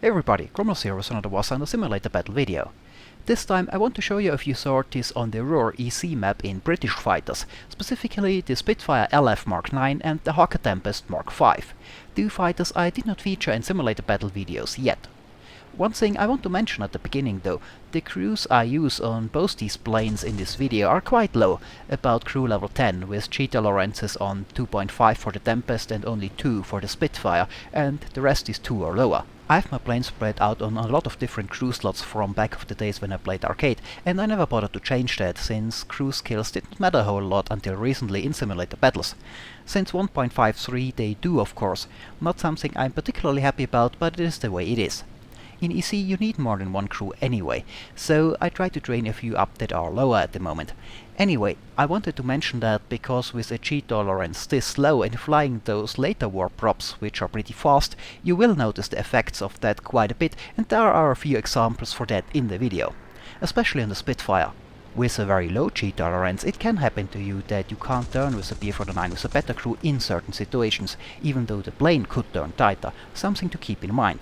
Hey everybody, Gromlos here with another Warhammer Simulator battle video. This time I want to show you a few sorties on the Ruhr EC map in British fighters, specifically the Spitfire LF Mk IX and the Tempest Mk V. Two fighters I did not feature in simulator battle videos yet. One thing I want to mention at the beginning though, the crews I use on both these planes in this video are quite low, about crew level 10, with G tolerances on 2.5 for the Tempest and only 2 for the Spitfire, and the rest is 2 or lower. I have my planes spread out on a lot of different crew slots from back of the days when I played arcade, and I never bothered to change that, since crew skills did not matter a whole lot until recently in simulator battles. Since 1.53 they do, of course, not something I'm particularly happy about, but it is the way it is. In EC you need more than one crew anyway, so I try to train a few up that are lower at the moment. Anyway, I wanted to mention that because with a G tolerance this low and flying those later war props, which are pretty fast, you will notice the effects of that quite a bit, and there are a few examples for that in the video. Especially on the Spitfire. With a very low G tolerance it can happen to you that you can't turn with a Bf-49 with a better crew in certain situations, even though the plane could turn tighter, something to keep in mind.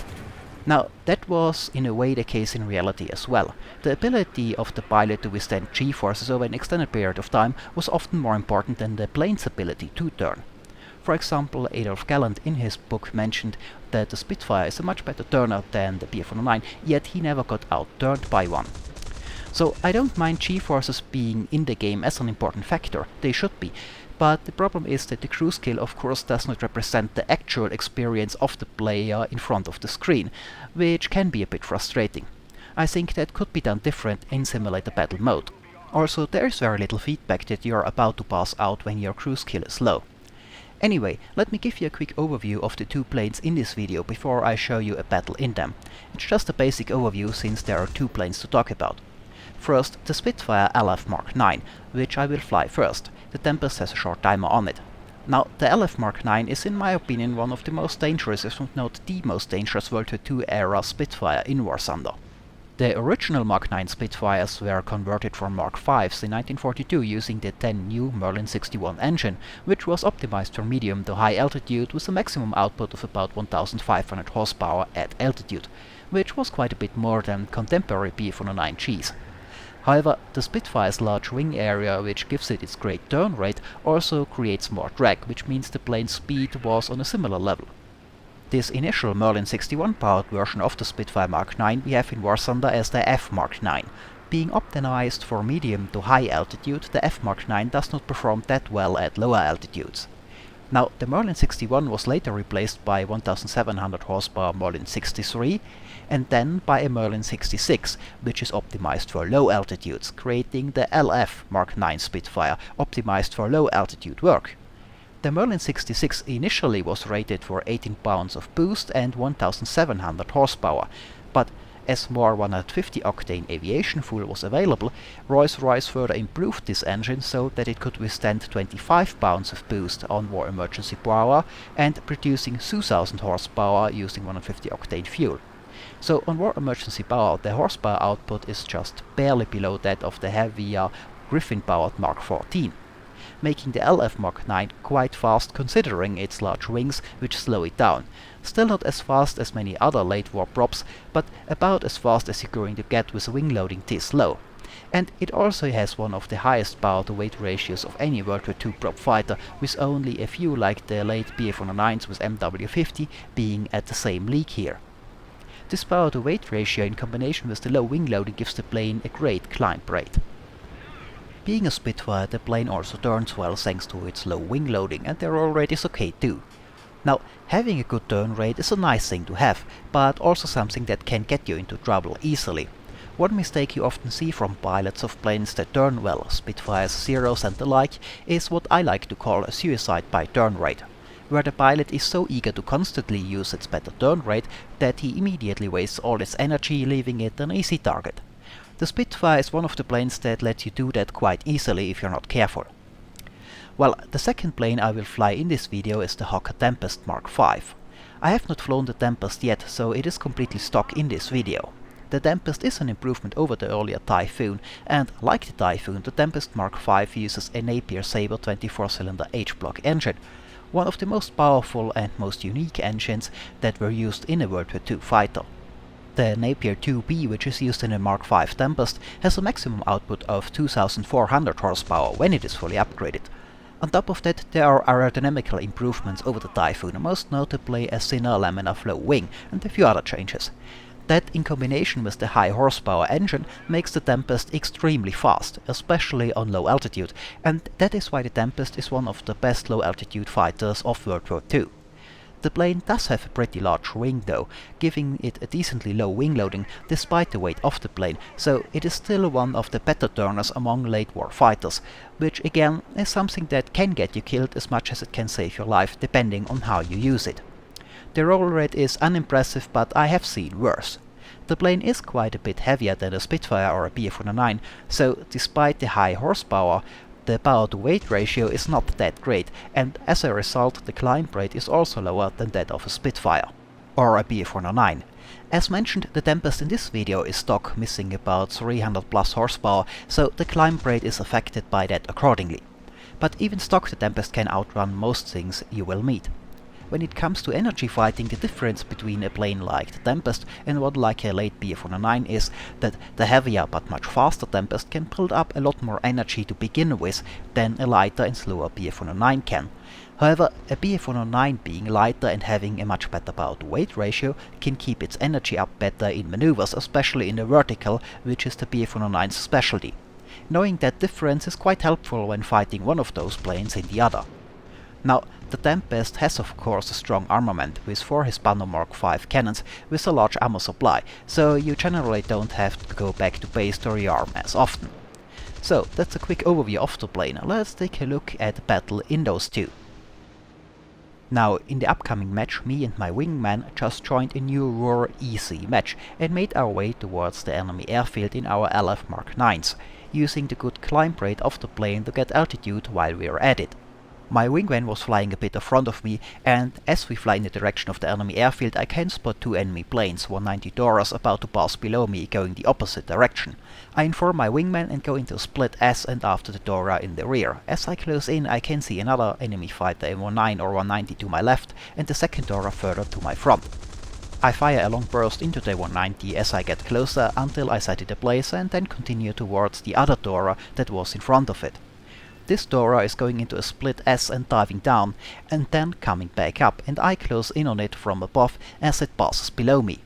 Now, that was in a way the case in reality as well. The ability of the pilot to withstand G-forces over an extended period of time was often more important than the plane's ability to turn. For example, Adolf Galland in his book mentioned that the Spitfire is a much better turner than the Bf-49, yet he never got out-turned by one. So I don't mind G-forces being in the game as an important factor, they should be. But the problem is that the crew skill of course does not represent the actual experience of the player in front of the screen, which can be a bit frustrating. I think that could be done different in simulator battle mode. Also, there is very little feedback that you are about to pass out when your crew skill is low. Anyway, let me give you a quick overview of the two planes in this video before I show you a battle in them. It's just a basic overview since there are two planes to talk about. First, the Spitfire LF Mk IX, which I will fly first. The Tempest has a short timer on it. Now, the LF Mk IX is in my opinion one of the most dangerous, if not the most dangerous World War II era Spitfire in War Thunder. The original Mk IX Spitfires were converted from Mk Vs in 1942 using the then new Merlin 61 engine, which was optimized for medium to high altitude with a maximum output of about 1500 horsepower at altitude, which was quite a bit more than contemporary Bf-49Gs. However, the Spitfire's large wing area, which gives it its great turn rate, also creates more drag, which means the plane's speed was on a similar level. This initial Merlin 61 powered version of the Spitfire Mk IX we have in War Thunder as the F Mk IX. Being optimized for medium to high altitude, the F Mk IX does not perform that well at lower altitudes. Now, the Merlin 61 was later replaced by 1700 horsepower Merlin 63, and then by a Merlin 66, which is optimized for low altitudes, creating the LF Mk IX Spitfire, optimized for low altitude work. The Merlin 66 initially was rated for 18 pounds of boost and 1700 horsepower, but as more 150-octane aviation fuel was available, Rolls-Royce further improved this engine so that it could withstand 25 pounds of boost on war emergency power and producing 2000 horsepower using 150-octane fuel. So on war emergency power the horsepower output is just barely below that of the heavier Griffin-powered Mark 14. Making the LF Mk IX quite fast considering its large wings, which slow it down. Still not as fast as many other late war props, but about as fast as you're going to get with a wing loading this low. And it also has one of the highest power to weight ratios of any World War II prop fighter, with only a few like the late Bf-49s with MW50 being at the same league here. This power to weight ratio in combination with the low wing loading gives the plane a great climb rate. Being a Spitfire, the plane also turns well thanks to its low wing loading, and their roll rate is okay too. Now, having a good turn rate is a nice thing to have, but also something that can get you into trouble easily. One mistake you often see from pilots of planes that turn well, Spitfires, Zeros and the like, is what I like to call a suicide by turn rate, where the pilot is so eager to constantly use its better turn rate that he immediately wastes all its energy, leaving it an easy target. The Spitfire is one of the planes that lets you do that quite easily if you're not careful. Well, the second plane I will fly in this video is the Tempest Mk V. I have not flown the Tempest yet, so it is completely stock in this video. The Tempest is an improvement over the earlier Typhoon, and like the Typhoon, the Tempest Mk V uses a Napier Sabre 24-cylinder H-block engine, one of the most powerful and most unique engines that were used in a World War II fighter. The Napier 2B, which is used in the Mark V Tempest, has a maximum output of 2400 horsepower when it is fully upgraded. On top of that, there are aerodynamical improvements over the Typhoon, most notably a thinner laminar flow wing and a few other changes. That, in combination with the high horsepower engine, makes the Tempest extremely fast, especially on low altitude, and that is why the Tempest is one of the best low altitude fighters of World War II. The plane does have a pretty large wing though, giving it a decently low wing loading despite the weight of the plane, so it is still one of the better turners among late war fighters, which again is something that can get you killed as much as it can save your life depending on how you use it. The roll rate is unimpressive, but I have seen worse. The plane is quite a bit heavier than a Spitfire or a Bf-109, so despite the high horsepower, the power-to-weight ratio is not that great, and as a result the climb rate is also lower than that of a Spitfire or a Bf-109. As mentioned, the Tempest in this video is stock, missing about 300 plus horsepower, so the climb rate is affected by that accordingly. But even stock, the Tempest can outrun most things you will meet. When it comes to energy fighting, the difference between a plane like the Tempest and one like a late Bf-109 is that the heavier but much faster Tempest can build up a lot more energy to begin with than a lighter and slower Bf-109 can. However, a Bf-109 being lighter and having a much better power-to-weight ratio can keep its energy up better in maneuvers, especially in the vertical, which is the Bf-109's specialty. Knowing that difference is quite helpful when fighting one of those planes in the other. Now, the Tempest has of course a strong armament, with 4 Hispano Mark V cannons with a large ammo supply, so you generally don't have to go back to base to rearm as often. So, that's a quick overview of the plane. Let's take a look at the battle in those two. Now, in the upcoming match, me and my wingman just joined a new Ruhr EC match and made our way towards the enemy airfield in our LF Mk IX, using the good climb rate of the plane to get altitude while we were at it. My wingman was flying a bit in front of me, and as we fly in the direction of the enemy airfield I can spot 2 enemy planes, 190 Doras, about to pass below me, going the opposite direction. I inform my wingman and go into split S and after the Dora in the rear. As I close in I can see another enemy fighter M19 or 190 to my left and the second Dora further to my front. I fire a long burst into the 190 as I get closer until I sight it ablaze and then continue towards the other Dora that was in front of it. This Dora is going into a split S and diving down, and then coming back up, and I close in on it from above as it passes below me.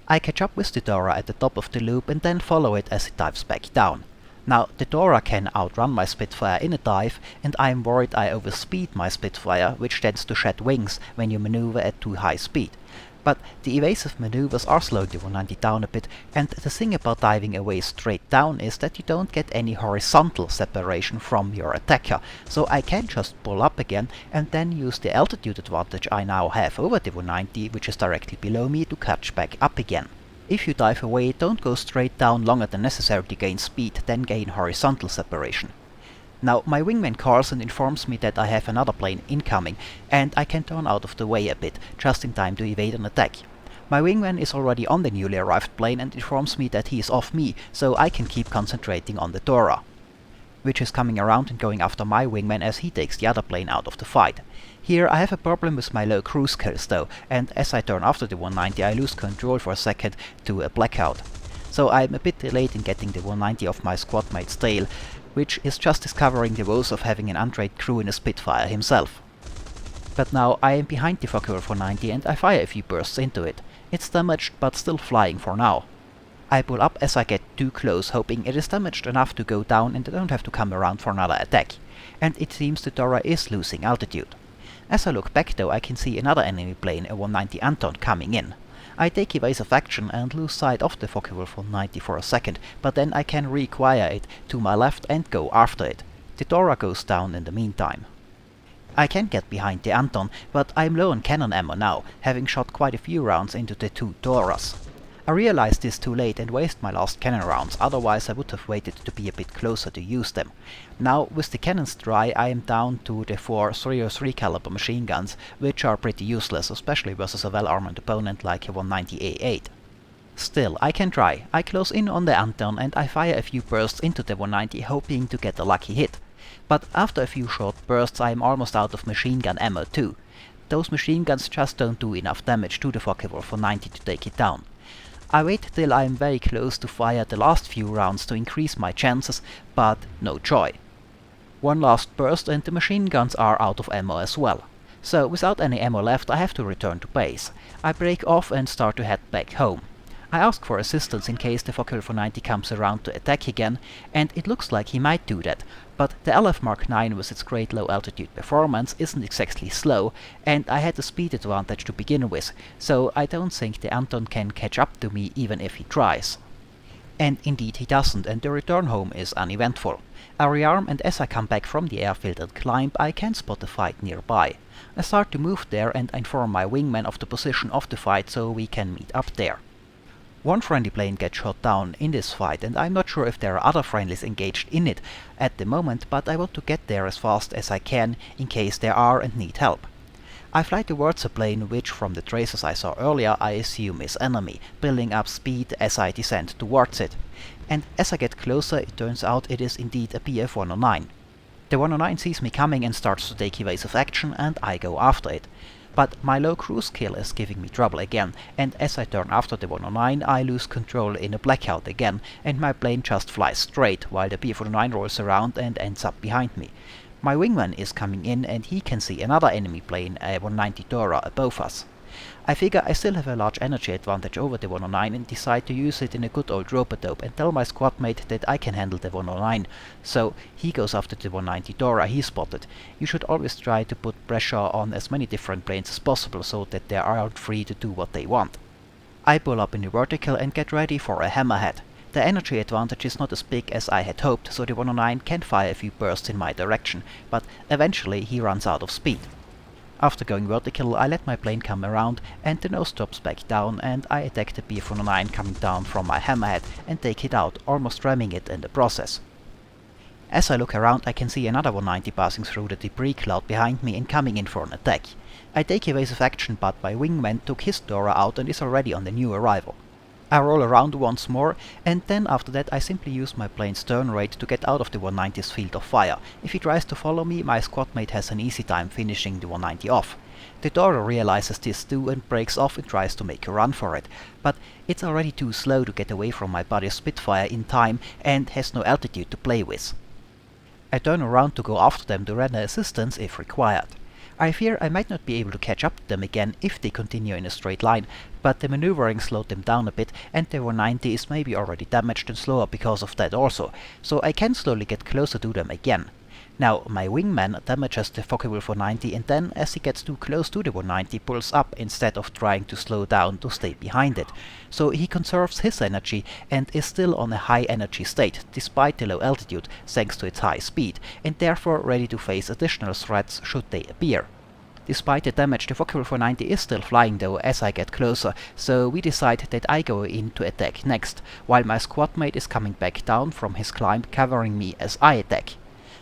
I catch up with the Dora at the top of the loop and then follow it as it dives back down. Now, the Dora can outrun my Spitfire in a dive, and I am worried I overspeed my Spitfire, which tends to shed wings when you maneuver at too high speed. But the evasive maneuvers are slowing the 190 down a bit, and the thing about diving away straight down is that you don't get any horizontal separation from your attacker, so I can just pull up again and then use the altitude advantage I now have over the 190, which is directly below me, to catch back up again. If you dive away, don't go straight down longer than necessary to gain speed, then gain horizontal separation. Now, my wingman Carlson informs me that I have another plane incoming, and I can turn out of the way a bit, just in time to evade an attack. My wingman is already on the newly arrived plane and informs me that he is off me, so I can keep concentrating on the Dora, which is coming around and going after my wingman as he takes the other plane out of the fight. Here I have a problem with my low cruise kills though, and as I turn after the 190 I lose control for a second to a blackout. So I'm a bit delayed in getting the 190 off my squad mate's tail, which is just discovering the woes of having an untrained crew in a Spitfire himself. But now I am behind the Focke-Wulf 490 and I fire a few bursts into it. It's damaged but still flying for now. I pull up as I get too close, hoping it is damaged enough to go down and I don't have to come around for another attack. And it seems the Dora is losing altitude. As I look back though I can see another enemy plane, a 190 Anton, coming in. I take evasive action and lose sight of the Focke-Wulf 490 for a second, but then I can reacquire it to my left and go after it. The Dora goes down in the meantime. I can get behind the Anton, but I'm low on cannon ammo now, having shot quite a few rounds into the 2 Doras. I realized this too late and wasted my last cannon rounds, otherwise I would have waited to be a bit closer to use them. Now, with the cannons dry, I am down to the 4 303 caliber machine guns, which are pretty useless, especially versus a well-armored opponent like a 190A8. Still, I can try. I close in on the Anton and I fire a few bursts into the 190, hoping to get a lucky hit. But after a few short bursts I am almost out of machine gun ammo too. Those machine guns just don't do enough damage to the Focke-Wulf 490 to take it down. I wait till I am very close to fire the last few rounds to increase my chances, but no joy. One last burst and the machine guns are out of ammo as well. So without any ammo left I have to return to base. I break off and start to head back home. I ask for assistance in case the Focke-Wulf 90 comes around to attack again, and it looks like he might do that, but the LF Mk IX with its great low altitude performance isn't exactly slow, and I had a speed advantage to begin with, so I don't think the Anton can catch up to me even if he tries. And indeed he doesn't, and the return home is uneventful. I rearm, and as I come back from the airfield and climb, I can spot a fight nearby. I start to move there and inform my wingman of the position of the fight so we can meet up there. One friendly plane gets shot down in this fight, and I'm not sure if there are other friendlies engaged in it at the moment, but I want to get there as fast as I can in case there are and need help. I fly towards a plane which, from the traces I saw earlier, I assume is enemy, building up speed as I descend towards it. And as I get closer, it turns out it is indeed a Bf-109. The 109 sees me coming and starts to take evasive action, and I go after it. But my low cruise kill is giving me trouble again, and as I turn after the 109 I lose control in a blackout again, and my plane just flies straight, while the Bf-109 rolls around and ends up behind me. My wingman is coming in and he can see another enemy plane, a 190 Dora, above us. I figure I still have a large energy advantage over the 109 and decide to use it in a good old rope-a-dope and tell my squad mate that I can handle the 109. So he goes after the 190 Dora he spotted. You should always try to put pressure on as many different planes as possible so that they aren't free to do what they want. I pull up in the vertical and get ready for a hammerhead. The energy advantage is not as big as I had hoped, so the 109 can fire a few bursts in my direction, but eventually he runs out of speed. After going vertical, I let my plane come around and the nose drops back down, and I attack the Bf-109 coming down from my hammerhead and take it out, almost ramming it in the process. As I look around, I can see another 190 passing through the debris cloud behind me and coming in for an attack. I take evasive action, but my wingman took his Dora out and is already on the new arrival. I roll around once more, and then after that I simply use my plane's turn rate to get out of the 190's field of fire. If he tries to follow me, my squadmate has an easy time finishing the 190 off. The Dora realizes this too and breaks off and tries to make a run for it, but it's already too slow to get away from my buddy's Spitfire in time and has no altitude to play with. I turn around to go after them to render assistance if required. I fear I might not be able to catch up to them again if they continue in a straight line, but the maneuvering slowed them down a bit and the 190 is maybe already damaged and slower because of that also, so I can slowly get closer to them again. Now my wingman damages the Focke-Wulf 190 and then, as he gets too close to the 190, pulls up instead of trying to slow down to stay behind it. So he conserves his energy and is still on a high energy state, despite the low altitude, thanks to its high speed, and therefore ready to face additional threats should they appear. Despite the damage, the Focke-Wulf 190 is still flying though as I get closer, so we decide that I go in to attack next, while my squadmate is coming back down from his climb, covering me as I attack.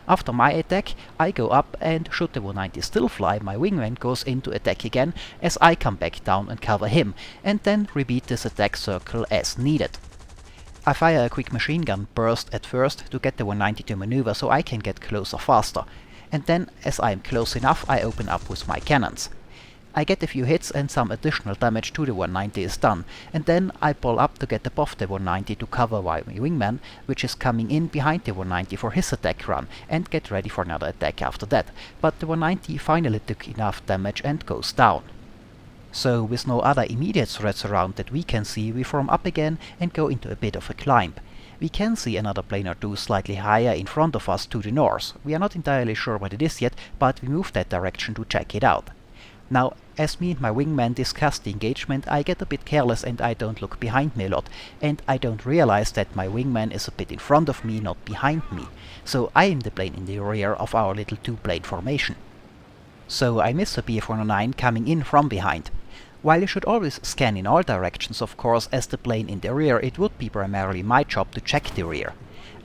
After my attack, I go up, and should the 190 still fly, my wingman goes in to attack again as I come back down and cover him, and then repeat this attack circle as needed. I fire a quick machine gun burst at first to get the 190 to maneuver so I can get closer faster, and then, as I am close enough, I open up with my cannons. I get a few hits and some additional damage to the 190 is done, and then I pull up to get above the 190 to cover my wingman, which is coming in behind the 190 for his attack run, and get ready for another attack after that, but the 190 finally took enough damage and goes down. So, with no other immediate threats around that we can see, we form up again and go into a bit of a climb. We can see another plane or two slightly higher in front of us to the north. We are not entirely sure what it is yet, but we move that direction to check it out. Now, as me and my wingman discuss the engagement, I get a bit careless and I don't look behind me a lot, and I don't realize that my wingman is a bit in front of me, not behind me. So I am the plane in the rear of our little two-plane formation. So I miss a Bf-109 coming in from behind. While you should always scan in all directions, of course, as the plane in the rear, it would be primarily my job to check the rear.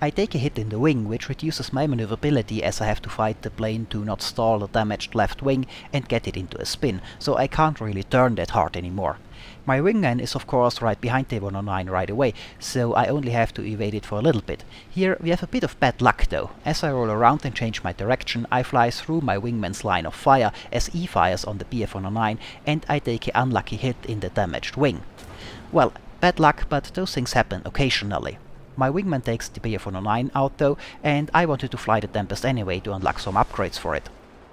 I take a hit in the wing, which reduces my maneuverability as I have to fight the plane to not stall the damaged left wing and get it into a spin, so I can't really turn that hard anymore. My wingman is of course right behind the 109 right away, so I only have to evade it for a little bit. Here we have a bit of bad luck though. As I roll around and change my direction, I fly through my wingman's line of fire as he fires on the Bf-109, and I take an unlucky hit in the damaged wing. Well, Bad luck, but those things happen occasionally. My wingman takes the Bf 109 out though, and I wanted to fly the Tempest anyway to unlock some upgrades for it.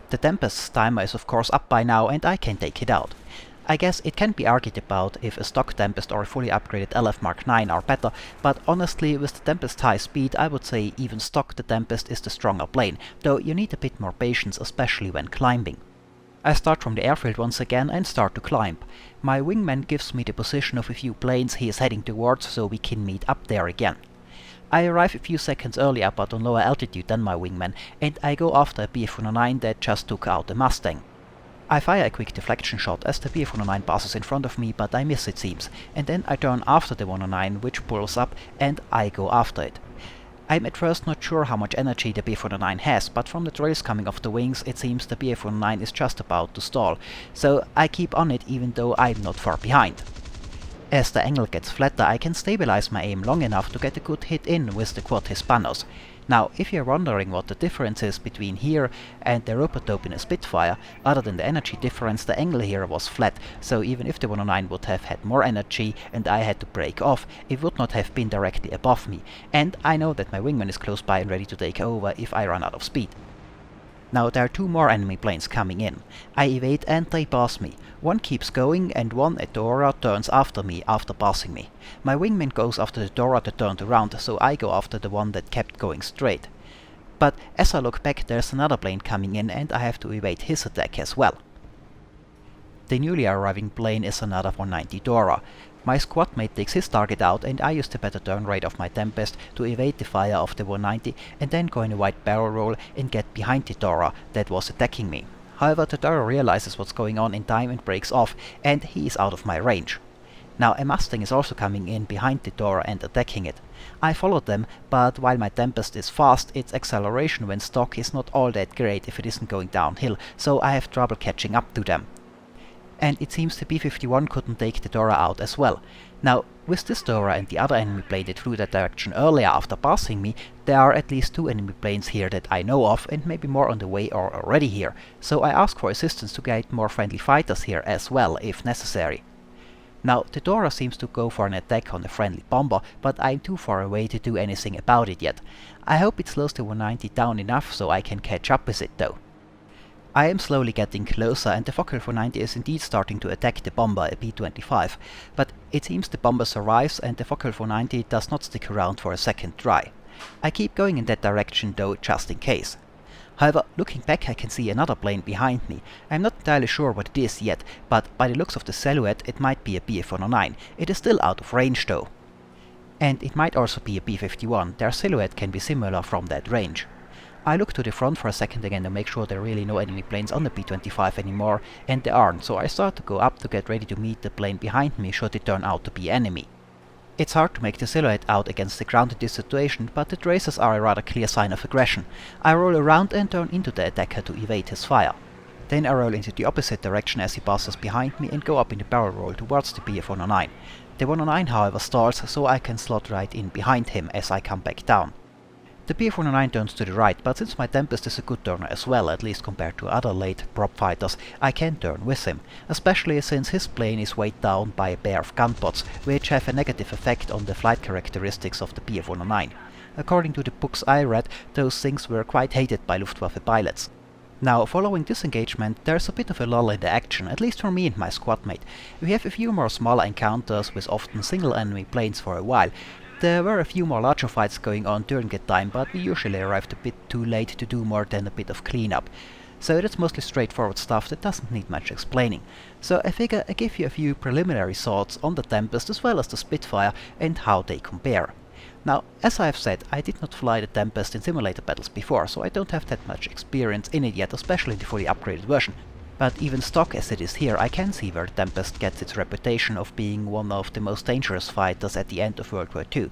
The Tempest's timer is of course up by now and I can take it out. I guess it can be argued about if a stock Tempest or a fully upgraded LF Mk IX are better, but honestly with the Tempest's high speed I would say even stock the Tempest is the stronger plane, though you need a bit more patience especially when climbing. I start from the airfield once again and start to climb. My wingman gives me the position of a few planes he is heading towards so we can meet up there again. I arrive a few seconds earlier but on lower altitude than my wingman, and I go after a Bf 109 that just took out a Mustang. I fire a quick deflection shot as the Bf 109 passes in front of me, but I miss it seems, and then I turn after the 109 which pulls up and I go after it. I'm at first not sure how much energy the Bf 109 has, but from the trails coming off the wings it seems the Bf 109 is just about to stall, so I keep on it even though I'm not far behind. As the angle gets flatter I can stabilize my aim long enough to get a good hit in with the quad Hispanos. Now, if you're wondering what the difference is between here and the Robotope in a Spitfire, other than the energy difference, the angle here was flat, so even if the 109 would have had more energy and I had to break off, it would not have been directly above me, and I know that my wingman is close by and ready to take over if I run out of speed. Now there are two more enemy planes coming in. I evade and they pass me. One keeps going and one, a Dora, turns after me after passing me. My wingman goes after the Dora that turned around, so I go after the one that kept going straight. But as I look back there's another plane coming in and I have to evade his attack as well. The newly arriving plane is another 190 Dora. My squad mate takes his target out and I use the better turn rate of my Tempest to evade the fire of the 190 and then go in a wide barrel roll and get behind the Dora that was attacking me. However, the Dora realizes what's going on in time and breaks off, and he is out of my range. Now a Mustang is also coming in behind the Dora and attacking it. I followed them, but while my Tempest is fast, its acceleration when stock is not all that great if it isn't going downhill, so I have trouble catching up to them. And it seems the B-51 couldn't take the Dora out as well. Now, with this Dora and the other enemy plane that flew that direction earlier after passing me, there are at least two enemy planes here that I know of and maybe more on the way or already here, so I ask for assistance to guide more friendly fighters here as well, if necessary. Now, the Dora seems to go for an attack on a friendly bomber, but I'm too far away to do anything about it yet. I hope it slows the 190 down enough so I can catch up with it though. I am slowly getting closer and the Focke 490 is indeed starting to attack the bomber, a B-25, but it seems the bomber survives and the Focke 490 does not stick around for a second try. I keep going in that direction though, just in case. However, looking back I can see another plane behind me. I'm not entirely sure what it is yet, but by the looks of the silhouette it might be a Bf 109. It is still out of range though. And it might also be a B-51, their silhouette can be similar from that range. I look to the front for a second again to make sure there are really no enemy planes on the B-25 anymore, and there aren't, so I start to go up to get ready to meet the plane behind me should it turn out to be enemy. It's hard to make the silhouette out against the ground in this situation, but the traces are a rather clear sign of aggression. I roll around and turn into the attacker to evade his fire. Then I roll into the opposite direction as he passes behind me and go up in the barrel roll towards the Bf 109. The 109 however stalls, so I can slot right in behind him as I come back down. The Bf 109 turns to the right, but since my Tempest is a good turner as well, at least compared to other late prop fighters, I can turn with him, especially since his plane is weighed down by a pair of gun pods, which have a negative effect on the flight characteristics of the Bf 109. According to the books I read, those things were quite hated by Luftwaffe pilots. Now, following this engagement, there's a bit of a lull in the action, at least for me and my squad mate. We have a few more smaller encounters with often single enemy planes for a while. There were a few more larger fights going on during that time, but we usually arrived a bit too late to do more than a bit of cleanup. So that's mostly straightforward stuff that doesn't need much explaining. So I figure I give you a few preliminary thoughts on the Tempest as well as the Spitfire and how they compare. Now, as I have said, I did not fly the Tempest in simulator battles before, so I don't have that much experience in it yet, especially in the fully upgraded version. But even stock as it is here, I can see where the Tempest gets its reputation of being one of the most dangerous fighters at the end of World War II.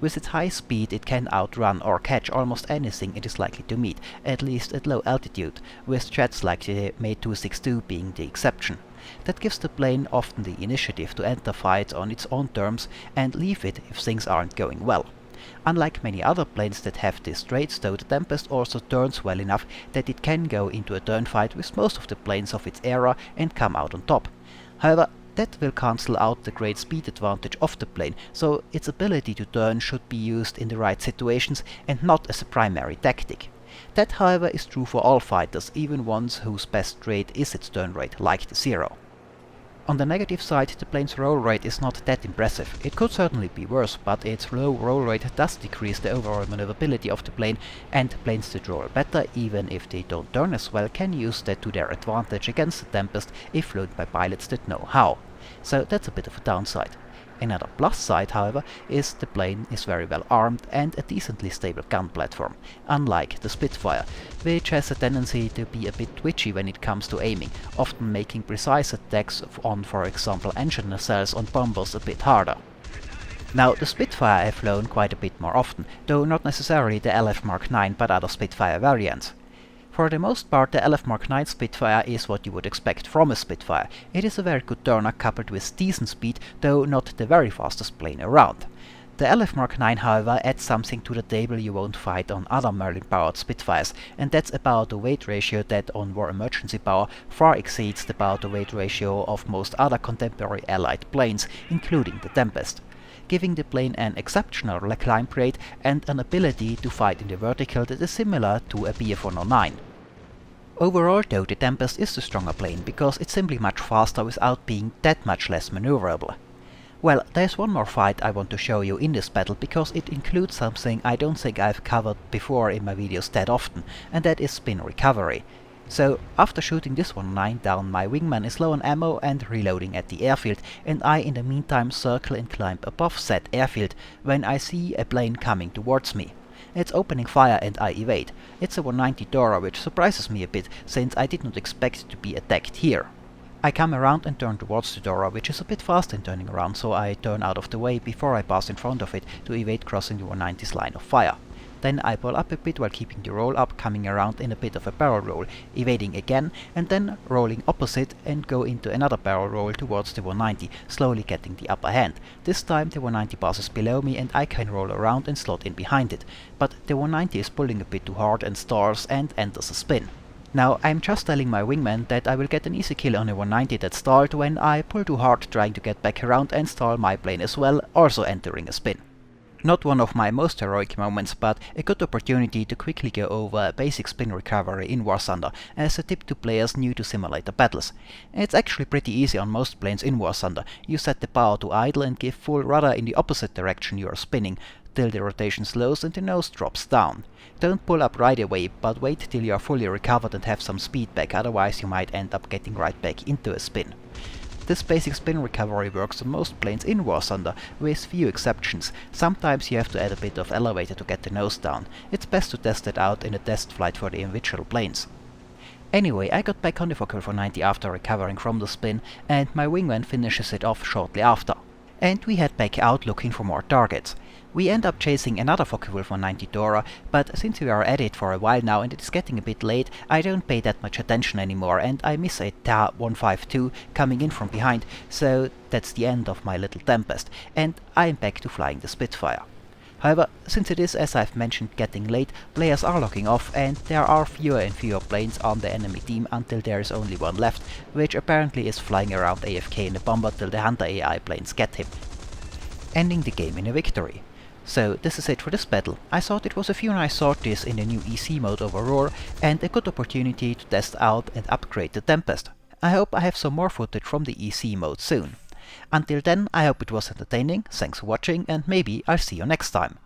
With its high speed it can outrun or catch almost anything it is likely to meet, at least at low altitude, with jets like the May 262 being the exception. That gives the plane often the initiative to enter fights on its own terms and leave it if things aren't going well. Unlike many other planes that have these traits though, the Tempest also turns well enough that it can go into a turn fight with most of the planes of its era and come out on top. However, That will cancel out the great speed advantage of the plane, so its ability to turn should be used in the right situations and not as a primary tactic. That, however, is true for all fighters, even ones whose best trait is its turn rate, like the Zero. On the negative side, the plane's roll rate is not that impressive. It could certainly be worse, but its low roll rate does decrease the overall maneuverability of the plane, and planes that roll better, even if they don't turn as well, can use that to their advantage against the Tempest if flown by pilots that know how. So that's a bit of a downside. Another plus side, however, is the plane is very well armed and a decently stable gun platform, unlike the Spitfire, which has a tendency to be a bit twitchy when it comes to aiming, often making precise attacks on, for example, engine nacelles on bombers a bit harder. Now, the Spitfire I have flown quite a bit more often, though not necessarily the LF Mk IX but other Spitfire variants. For the most part, the LF Mk IX Spitfire is what you would expect from a Spitfire. It is a very good turner coupled with decent speed, though not the very fastest plane around. The LF Mk IX, however, adds something to the table you won't find on other Merlin-powered Spitfires, and that's about the weight ratio that on War Emergency Power far exceeds about the weight ratio of most other contemporary Allied planes, including the Tempest, giving the plane an exceptional climb rate and an ability to fight in the vertical that is similar to a Bf-109. Overall, though, the Tempest is the stronger plane because it's simply much faster without being that much less maneuverable. Well, there's one more fight I want to show you in this battle because it includes something I don't think I've covered before in my videos that often, and that is spin recovery. So, after shooting this 109 down, my wingman is low on ammo and reloading at the airfield, and I in the meantime circle and climb above said airfield when I see a plane coming towards me. It's opening fire and I evade. It's a 190 Dora, which surprises me a bit since I did not expect to be attacked here. I come around and turn towards the Dora, which is a bit fast in turning around, so I turn out of the way before I pass in front of it to evade crossing the 190's line of fire. Then I pull up a bit while keeping the roll up, coming around in a bit of a barrel roll, evading again, and then rolling opposite and go into another barrel roll towards the 190, slowly getting the upper hand. This time the 190 passes below me and I can roll around and slot in behind it, but the 190 is pulling a bit too hard and stalls and enters a spin. Now, I'm just telling my wingman that I will get an easy kill on a 190 that stalled when I pull too hard trying to get back around and stall my plane as well, also entering a spin. Not one of my most heroic moments, but a good opportunity to quickly go over basic spin recovery in War Thunder as a tip to players new to simulator battles. It's actually pretty easy on most planes in War Thunder. You set the power to idle and give full rudder in the opposite direction you are spinning, till the rotation slows and the nose drops down. Don't pull up right away, but wait till you are fully recovered and have some speed back, otherwise you might end up getting right back into a spin. This basic spin recovery works on most planes in War Thunder, with few exceptions. Sometimes you have to add a bit of elevator to get the nose down. It's best to test it out in a test flight for the individual planes. Anyway, I got back on the Focke-Wulf 490 after recovering from the spin, and my wingman finishes it off shortly after. And we head back out looking for more targets. We end up chasing another Focke-Wulf 190 Dora, but since we are at it for a while now and it is getting a bit late, I don't pay that much attention anymore and I miss a Ta 152 coming in from behind, so that's the end of my little Tempest, and I'm back to flying the Spitfire. However, since it is, as I've mentioned, getting late, players are logging off and there are fewer and fewer planes on the enemy team until there is only one left, which apparently is flying around AFK in a bomber till the Hunter AI planes get him, ending the game in a victory. So this is it for this battle. I thought it was a few nice sorties in the new EC mode over Ruhr and a good opportunity to test out and upgrade the Tempest. I hope I have some more footage from the EC mode soon. Until then, I hope it was entertaining, thanks for watching and maybe I'll see you next time.